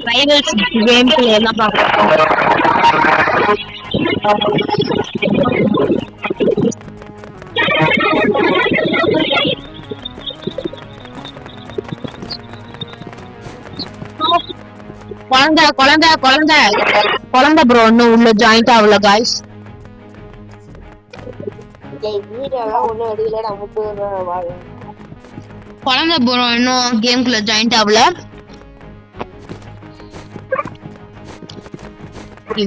Rivals game play எல்லாம் பார்க்கலாம். குழந்தை ப்ரோ இன்னும் உள்ள ஜாயிண்ட் ஆகல காய்ஸ். குழந்தை ப்ரோ இன்னும் கேம்குள்ள ஜாயிண்ட் ஆகல.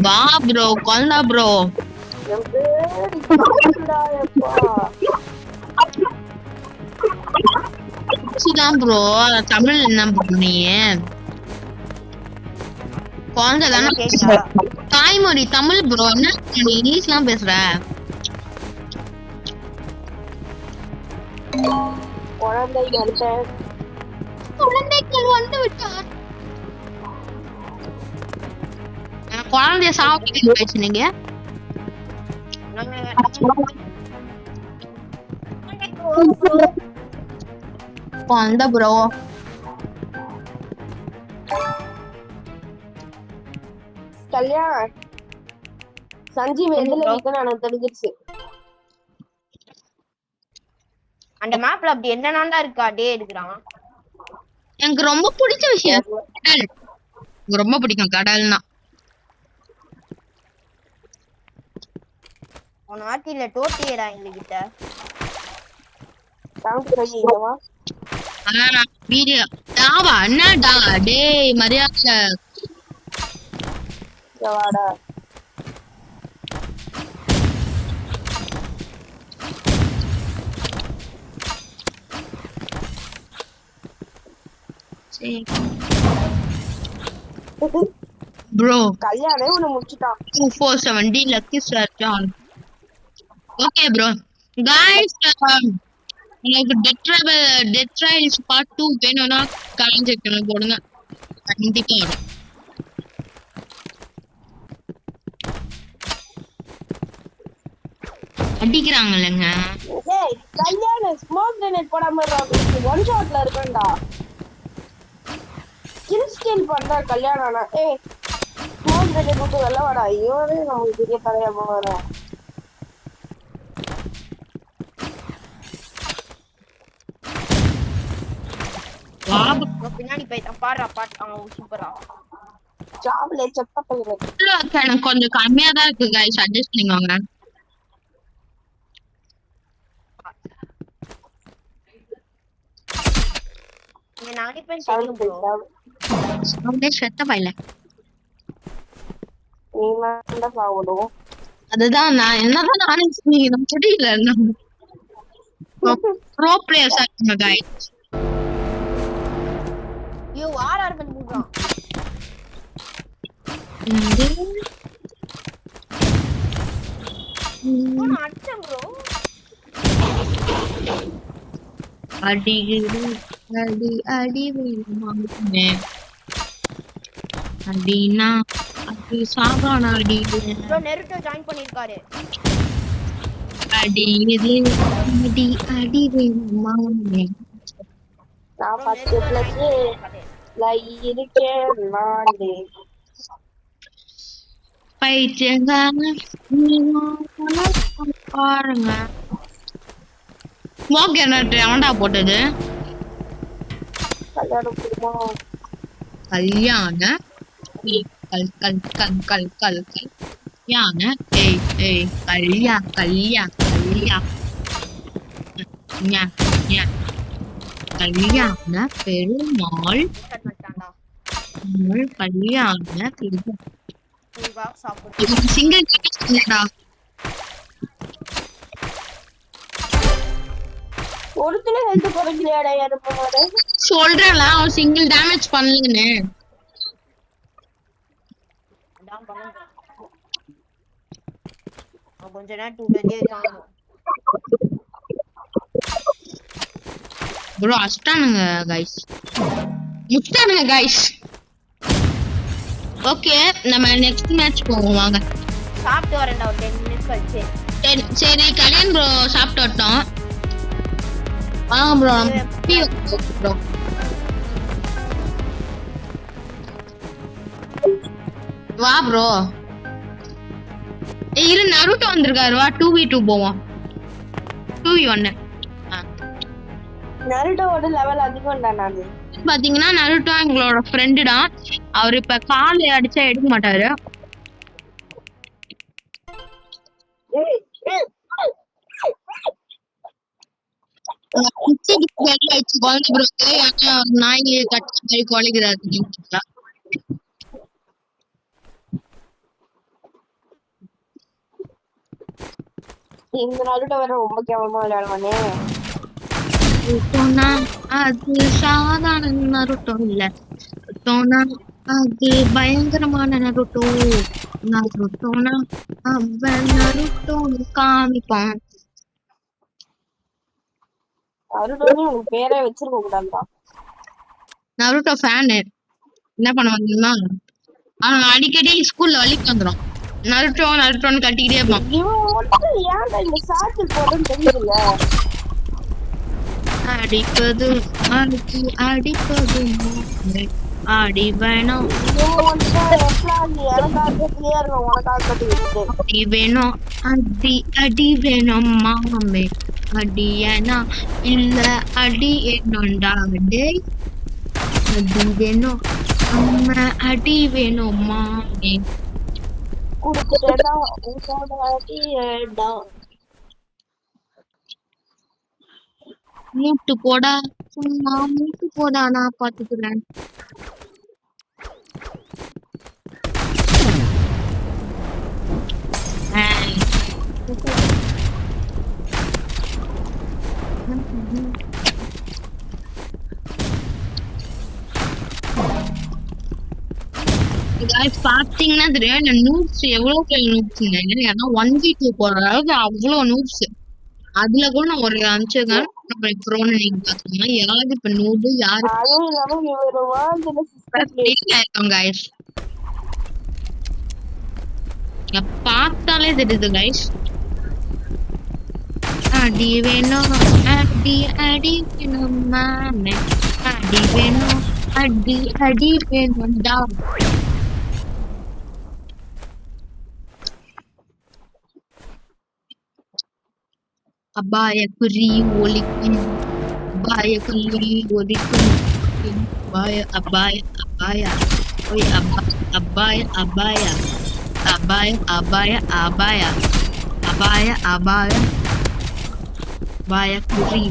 வா ப்ரோ குழந்தை ப்ரோ. ப்ரோ தமிழ் என்ன பண்ணீங்க? குழந்தை தானே தாய்மொழி தமிழ் ப்ரோ. என்ன இங்கிலீஷ்லாம் பேசுற? குழந்தைகள் வந்து விட்டார். குழந்தைய சாப்பிட்டு பேசுனீங்க. குழந்தை ப்ரோ கல்யாண் சஞ்சீவ் எதுல இருக்குன்னு எனக்கு தெரிஞ்சிருச்சு. அந்த மேப்ல அப்படி என்னன்னா இருக்கா டே எடுக்கிறான். எனக்கு ரொம்ப பிடிச்ச விஷயம் கடல். எனக்கு ரொம்ப பிடிக்கும் கடல்னா. உன் நாட்டில டோட்டியடா எங்ககிட்ட வீடியோ டாவா என்னடா டேய் மரியாதை வாடா. ப்ரோ கல்யாணே உன்னை முடிச்சிட்டான். 247 lucky sir John. Okay bro guys உங்களுக்கு டெத் ட்ரைல்ஸ் பார்ட் 2 வேணும்னா கமெண்ட் செக்ஷன்ல போடுங்க. கண்டிப்பா வரும். அடிக்குறாங்கலங்க. ஏய் கல்யாண ஸ்மோக் கிரேனேட் போடாம ஒன் ஷாட்ல இருக்கேன்டா. கில் ஸ்கில் பண்றா கல்யாணனா. ஏய் ஸ்மோக் கிரேனேட் போட்டு வெல்ல வாடா. இவனே நமக்கு பெரிய தலையா போறான். வாபு பின்னாடி போய் பாறா பாட் அவன் சூப்பரா. ஜாப்ல செப்ப பையன். எனக்கு கொஞ்சம் கம்மியா தான் இருக்கு गाइस அட்ஜஸ்ட் பண்ணிக்கோங்க. நானே போய் சாப்பிட்டு போறேன். அப்படியே செத்த பையல. நீ வேண்டா சாவணும். அதுதான் நான் என்னதான் நானே சொன்னீங்க புரியல. ப்ரோ பிளேயர்ஸ் ஆகுங்க गाइस. யூ ஆர் பண்ணி போறான். போனா அடிச்சேன் ப்ரோ. அடி அடி அடி வேணுமாமே அடினா அது சாபான அடி. ப்ரோ நெருட்டோ ஜாயின் பண்ணிருக்காரு. அடி இது அடி அடி வேணுமாமே. நான் ஃபர்ஸ்ட் பிளஸ் லை இருக்கேன் நானே. பைத்தியங்க பாருங்க. ஸ்மோக் கிரேனேட் எவன்டா போட்டது? கல்யாண குடும்பம். கல்யாண கல் கல் கல் கல் கல் கல்யாண ஏய் ஏய் கல்யா கல்யா கல்யா ஞா ஞா கல்யாண பெருமாள் கல்யாண திரும்ப சிங்கிள் இல்லடா. ஒருத்தனே ஹெல்த் குறைக்கலையாடா யாரு போவாரு? சொல்றேன்ல அவன் சிங்கிள் டேமேஜ் பண்ணலன்னு. அதான் பண்ணுங்க. கொஞ்ச நேரம் 2 காணும். ப்ரோ அஸ்டானுங்க गाइस. முட்டானுங்க गाइस. ஓகே நம்ம நெக்ஸ்ட் மேட்ச் போவோம் வாங்க. சாப்பிட்டு வரேன்டா ஒரு 10 மினிட்ஸ் கழிச்சு. சரி கல்யாண் ப்ரோ சாப்பிட்டு வரட்டும். வாங்க ப்ரோ ப்ரோ வா ப்ரோ. இரு நருட்டோ வந்திருக்காரு, வா 2v2 போவோம். 2v1. நருட்டோவோட லெவல் அதிகம் தான் நானு. பாத்தீங்கன்னா நருட்டோ எங்களோட ஃப்ரெண்டுடா. அவர் இப்ப கால் அடிச்சா எடுக்க மாட்டாரு. நாய் கட்டி கொலைக்கிறாரு. இந்த நருட்டோ வேற ரொம்ப கேவலமா விளையாடுவானே. அது சாதாரண நருட்டோ இல்ல, அது பயங்கரமான நருட்டோ. நருட்டோனா அவன் நருட்டோ காமிப்பான். நருட்டோன்னு உனக்கு பேரே வச்சிருக்க கூடாதுடா. நருட்டோ ஃபேனு என்ன பண்ணுவாங்கன்னா, அவன் அடிக்கடி ஸ்கூல்ல வலிக்கு வந்துடும். நருட்டோ நருட்டோன்னு கட்டிக்கிட்டே இருப்பான். ஏன்டா இந்த சாட்டில் போடுன்னு தெரியுதுல்ல. அடிப்பது அடிச்சு அடிப்பது அடி வேணும், அடி வேணும், அடி அடி வேணும் மாமே. அடி ஏனா இல்ல அடி என்னோண்டா டேய். அடி வேணும் அம்மா, அடி வேணும் மாமே. மூட்டு போடா சும்மா மூட்டு போடா, நான் பாத்துக்கிறேன். பாத்தீங்கன்னா தெரியும் நூட்ஸ் எவ்வளவு நூட்ஸ். ஏன்னா 1v2 போற அளவுக்கு அவ்வளவு நூட்ஸ். அதுல கூட நான் ஒரு அனுப்பிச்சிருக்கேன். நீங்க பாத்தீங்கன்னா யாரு இப்ப நூடு யாரு பார்த்தாலே தெரியுது கைஸ். அடி வேணும் அடி அடி வேணும் மாமே, அடி வேணும் அடி அடி வேணும்டா. அபாய குறி ஒலிக்கும், அபாய குறி ஒலிக்கும், அபாய அபாய அபாய ஓய் அபாய அபாய அபாய அபாய அபாய அபாய அபாய அபாய குறி.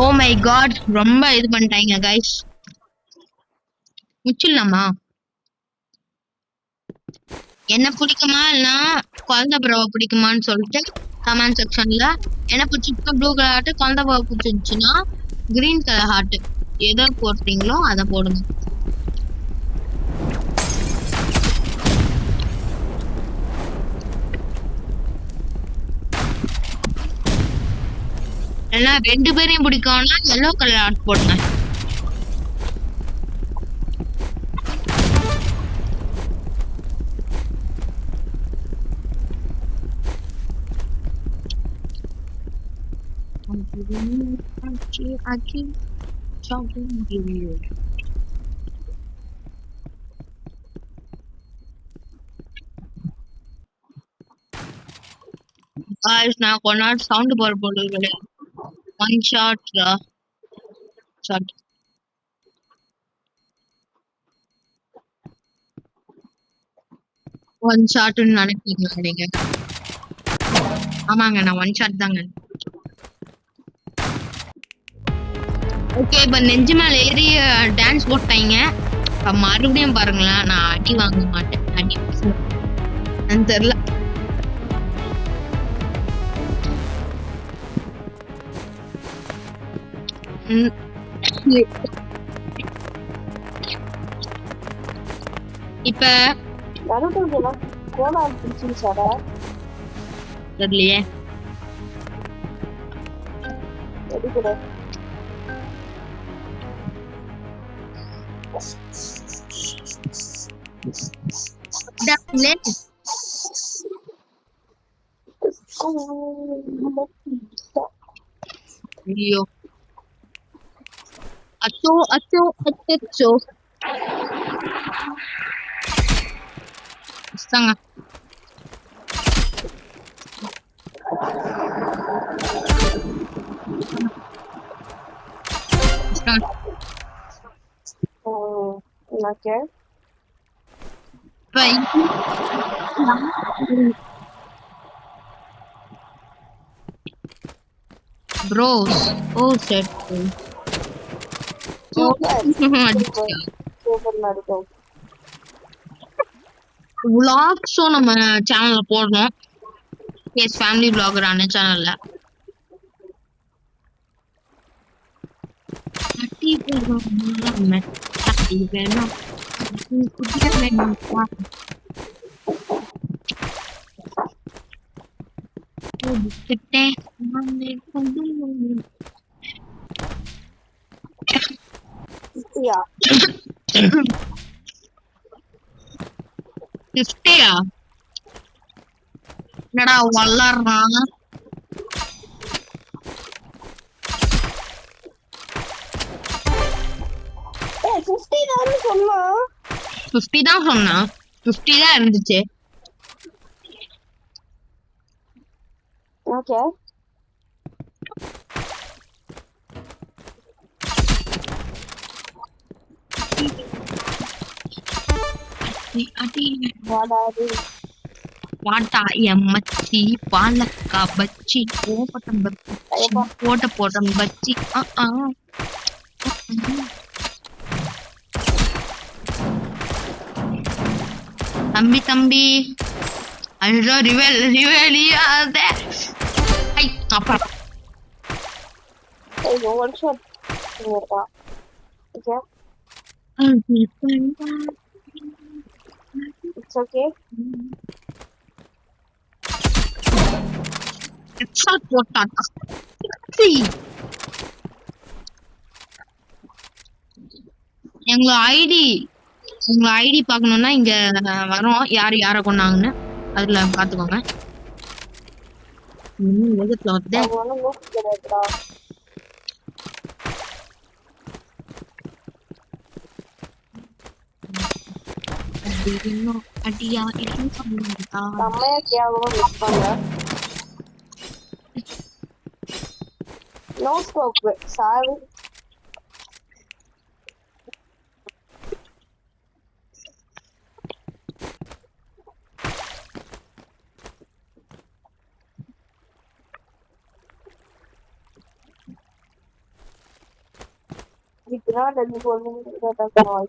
ஓ மை காட், ரொம்ப இது பண்ணிட்டாங்க கைஸ். முச்சிடலாமா? என்ன பிடிக்குமா இல்லைன்னா குழந்தை பறவை பிடிக்குமான்னு சொல்லிட்டு கமெண்ட் செக்ஷன்ல. என்ன பிடிச்சிருக்கா ப்ளூ கலர் ஹார்ட், குழந்தை பறவை பிடிச்சிருந்துச்சுன்னா கிரீன் கலர் ஹார்ட், எதோ போடுறீங்களோ அதை போடுங்க. ஏன்னா 2 பேரையும் பிடிக்கும்னா எல்லோ கலர் ஹார்ட் போடுங்க. நான் கொஞ்ச நாள் சவுண்ட் போற போட்டு ஒன் ஷாட் ஷாட் ஒன் ஷாட்னு நினைக்கிறீங்களா நீங்க? ஆமாங்க, நான் ஒன் ஷாட் தாங்க. ஓகே, இப்ப நெஞ்சு மேல ஏறி டான்ஸ் போட்டாங்க. இப்ப மறுபடியும் பாருங்களேன், நான் அடி வாங்க மாட்டேன். அடி தெரியல. இப்ப தெரியலையே. ஐயோ, அச்சோ அச்சோ அச்சோ. இஷ்டங்க. இஷ்டங்க. ஓகே இப்ப bros. Oh shit. சூப்பர் நடிக்கும். vlogsம் நம்ம சேனல்ல போடுறோம். எஸ் ஃபேமிலி vlogger ஆன சேனல்ல. தட்டி வேணும். யா 50யா? என்னடா வளர்றான்? ஏய் 50 தான் சொன்னா. 50 தான் சொன்னா. 50 தான் இருந்துச்சு. ஓகே வாட்டா எம்மச்சி பாலக்கா பச்சி போட்டம் போட்டம் பச்சி தம்பி தம்பி ஐயோ ரிவெலியாத ஐ அப்பா ஏய் one shot okay it's okay shot போட்டான். உங்க ஐடி பார்க்கணும்னா இங்க வரோம். யார கொண்டாங்கன்னு அதுல பாத்துக்கோங்க. எதுல வந்து அடியா No scope. Sorry. Kita ada di volume data semua.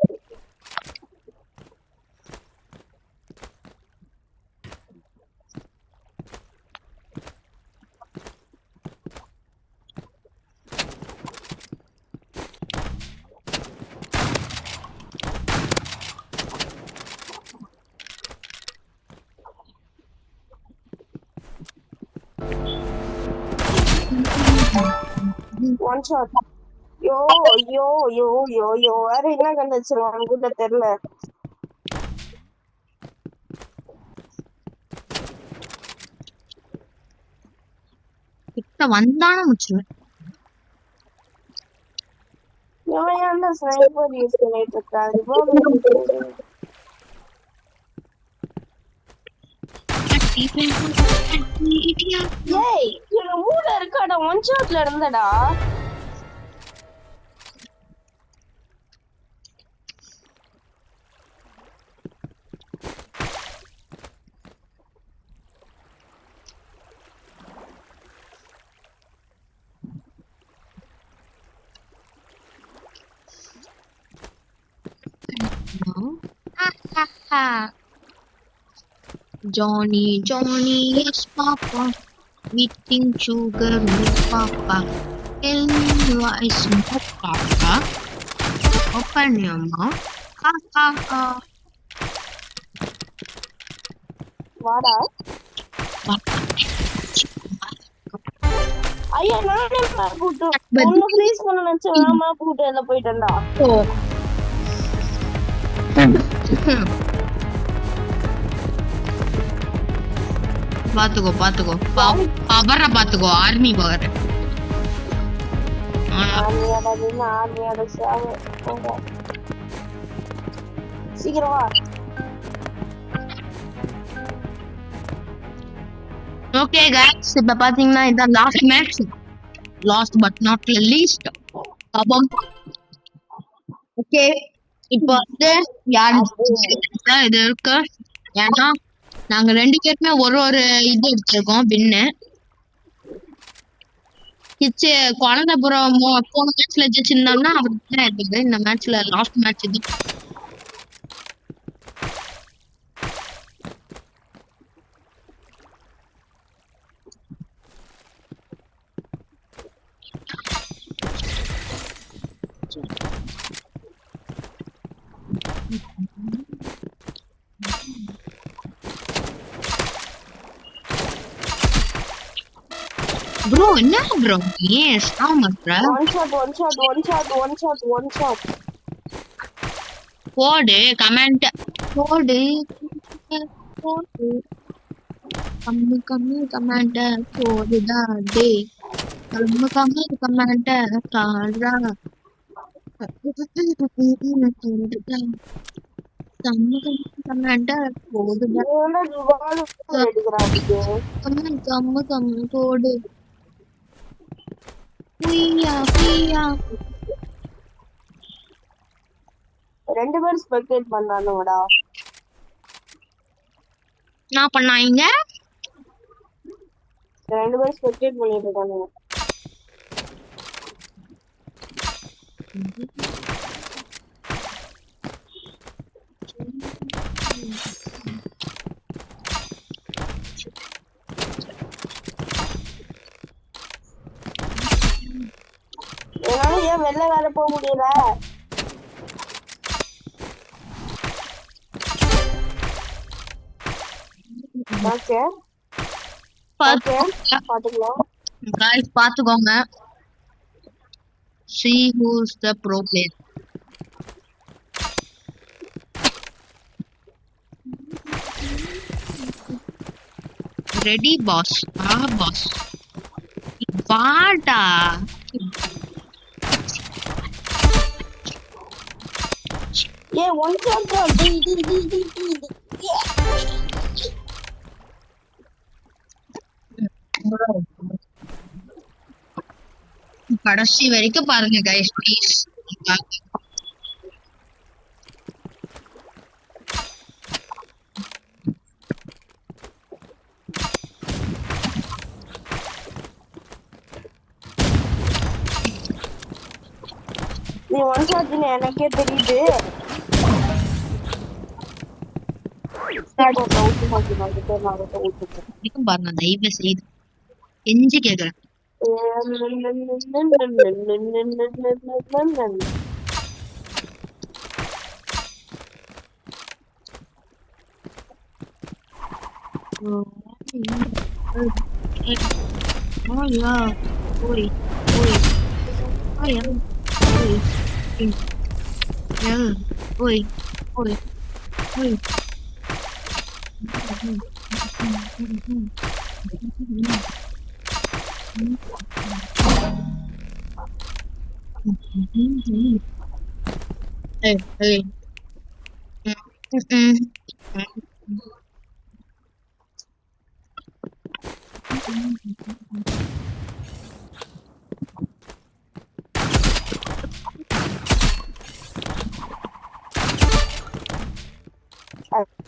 One shot. Yo. Ada என்ன கண்டுச்சுவாங்க கூட தெரியல. கிட்ட வந்தானே முச்சுவேன். இவன் என்ன ஸ்னைப்பர் யூஸ் பண்ணிட்டு இருக்காரு? ஏய் இவன் மூட இருக்காடா. One ஷாட்ல இருந்தடா. Johnny, yes, Papa. Eating sugar with Papa. Tell me what is my Papa. Open your mouth. Ha ha ha. வாடா. ஐயா நானே போட்டு ஒன்னு ஃப்ரீஸ் பண்ண நினைச்சேன். நாம போட்டு எல்லாம் போயிட்டேன்டா. பாத்துக்கோ பவர பாத்துக்கோ. Army power. சீக்கிரம் வா. ஓகே गाइस இப்ப பாத்தீங்கன்னா இதான் last match. Last but not least. அப்போ ஓகே இப்போ வந்து யார் இது இருக்கு. ஏன்னா நாங்க 2 பேருமே ஒரு ஒரு இது எடுத்திருக்கோம் வின்னு. கிச்சு குழந்தைபுரம் போன மேட்ச்ல ஜெயிச்சிருந்தோம்னா அவருக்கு தான் எடுத்தது. இந்த மேட்ச்ல லாஸ்ட் மேட்ச் இது. ப்ரோ என்ன ப்ரோ ஏன் ஸ்டாம் பண்ற? One shot. போடு கமெண்ட் போடு போடு கம்மி கமெண்ட் போடுடா டே கம்மி கமெண்ட் காடா கம்மி கமெண்ட் போடுடா கம்மி போடு புய்யா 2 பேர் ஸ்பெக்டேட் பண்றானுங்கடா. என்ன பண்ணாங்க? 2 பேர் ஸ்பெக்டேட் பண்ணிட்டு இருக்கானுங்க. என்னால ஏன் வெளில வேற போக முடியல? ஓகே பாத்துக்கலாம். गाइस பாத்துக்கோங்க. See who's the pro player. Ready boss. boss. வாடா. ஏ ஒன் ஷாட் கடைசி வரைக்கும் பாருங்க गाइस ப்ளீஸ். நீ ஒன் ஷாட்னு எனக்கே தெரியுது. பாருங்க தயவு செய்து எஞ்சி கேக்குறேன். Hey.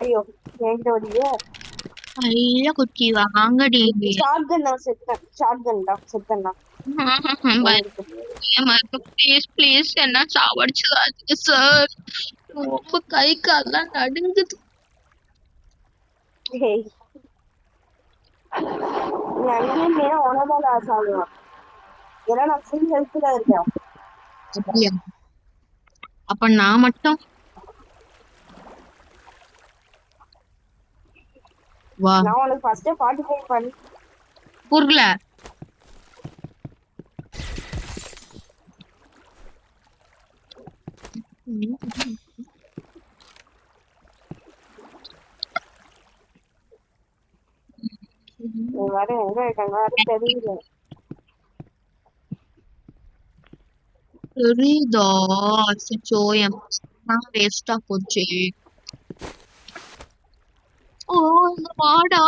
ஐயோ என்கிட்ட வடிய ஐயா குச்சி வாங்கடி. ஷாட்கன் ப்ளீஸ் என்ன சாவடிச்சுடாதீங்க சார். ரொம்ப கை கால்லாம் நடுங்குது. அங்கேயும் உனதான் சாகுவேன். ஏன்னா நான் ஃபுல் ஹெல்த்ல இருக்கேன். அப்ப நான் மட்டும் வா. நான் உனக்கு ஃபர்ஸ்ட் 45 பண்ணி புரியல. வர எங்க இருக்காங்க தெரியல. தெரியுதா? சோயம் நான் வேஸ்டா போச்சு. வாடா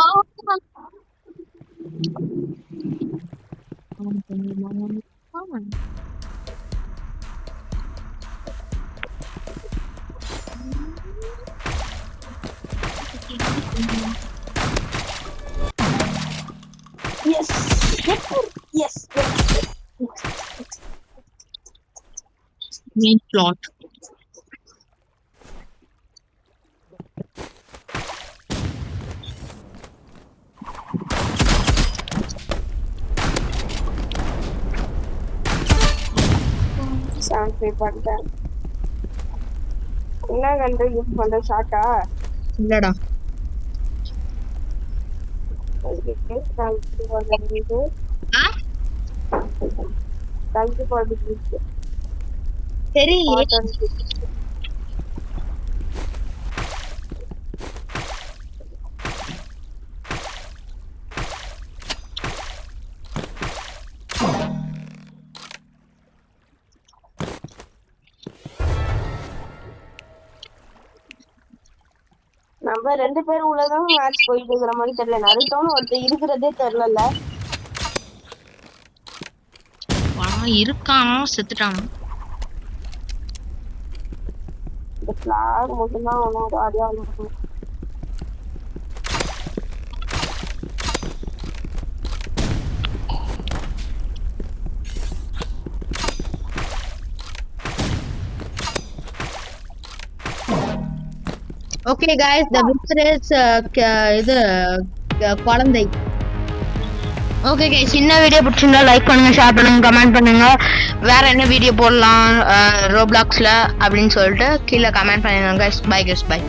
Yes. Yes. main plot. Sound pay பண்ணிட்டேன். என்ன கண்டு யூஸ் பண்ற ஷாட்டா? இல்லடா Thank you for the gift. சரி நம்ம 2 பேரும் உள்ளதான் மேட்ச் போயிட்டு இருக்கிற மாதிரி தெரியல. நருட்டோன்னு ஒருத்தர் இருக்கிறதே தெரியல. இருக்கானா செத்துட்டானா இந்த ஃபிளாக் மட்டும்தான் ஒன்றும் ஜாலியா இருக்கும். Okay guys the winner is இது குழந்தை ஓகே गाइस இந்த வீடியோ பிடிச்சிருந்தா லைக் பண்ணுங்க ஷேர் பண்ணுங்க கமெண்ட் பண்ணுங்க வேற என்ன வீடியோ போடலாம் ரோப்ளாக்ஸ்ல அப்படின்னு சொல்லிட்டு கீழே கமெண்ட் பண்ணுங்க गाइस பை गाइस பை